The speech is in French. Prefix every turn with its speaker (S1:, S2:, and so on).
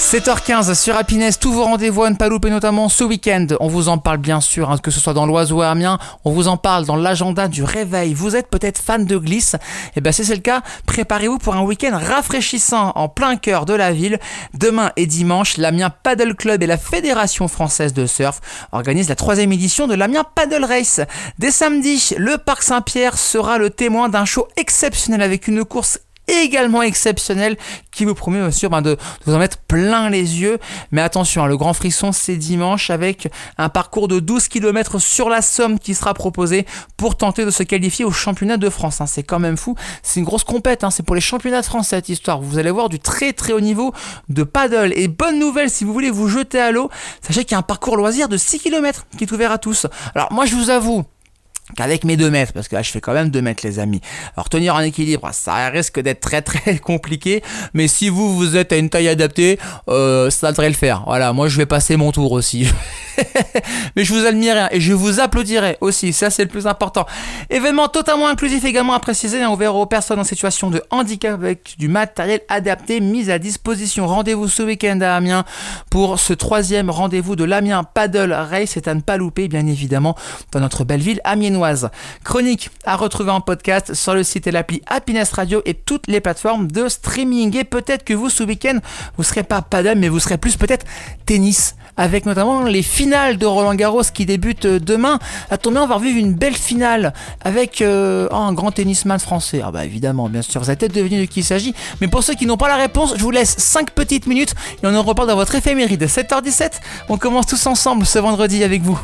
S1: 7h15 sur Happiness, tous vos rendez-vous à ne pas louper, notamment ce week-end. On vous en parle bien sûr, que ce soit dans l'Oise ou à Amiens, on vous en parle dans l'agenda du réveil. Vous êtes peut-être fan de glisse, et si c'est le cas, préparez-vous pour un week-end rafraîchissant en plein cœur de la ville. Demain et dimanche, l'Amiens Paddle Club et la Fédération Française de Surf organisent la 3e édition de l'Amiens Paddle Race. Dès samedi, le Parc Saint-Pierre sera le témoin d'un show exceptionnel avec une course également exceptionnel qui vous promet bien sûr de vous en mettre plein les yeux. Mais attention, le grand frisson c'est dimanche avec un parcours de 12 km sur la Somme qui sera proposé pour tenter de se qualifier au championnat de France. C'est quand même fou, c'est une grosse compète, c'est pour les championnats de France cette histoire. Vous allez voir du très très haut niveau de paddle. Et bonne nouvelle, si vous voulez vous jeter à l'eau, sachez qu'il y a un parcours loisir de 6 km qui est ouvert à tous. Alors moi je vous avoue qu'avec mes 2 mètres, parce que là je fais quand même 2 mètres les amis, alors tenir un équilibre ça risque d'être très très compliqué, mais si vous êtes à une taille adaptée, ça devrait le faire. Voilà, moi je vais passer mon tour aussi. Mais je vous admire et je vous applaudirai aussi, ça c'est le plus important. Événement totalement inclusif également à préciser, ouvert aux personnes en situation de handicap avec du matériel adapté mis à disposition. Rendez-vous ce week-end à Amiens pour ce 3e rendez-vous de l'Amiens Paddle Race, c'est à ne pas louper bien évidemment dans notre belle ville amiénoise. Chronique à retrouver en podcast sur le site et l'appli Happiness Radio et toutes les plateformes de streaming. Et peut-être que vous ce week-end vous serez pas paddle mais vous serez plus peut-être tennis, avec notamment les finales de Roland-Garros qui débutent demain. À tomber, on va revivre une belle finale avec un grand tennisman français. Évidemment, bien sûr, vous avez peut-être deviné de qui il s'agit. Mais pour ceux qui n'ont pas la réponse, je vous laisse 5 petites minutes et on en reparle dans votre éphéméride. 7h17, on commence tous ensemble ce vendredi avec vous.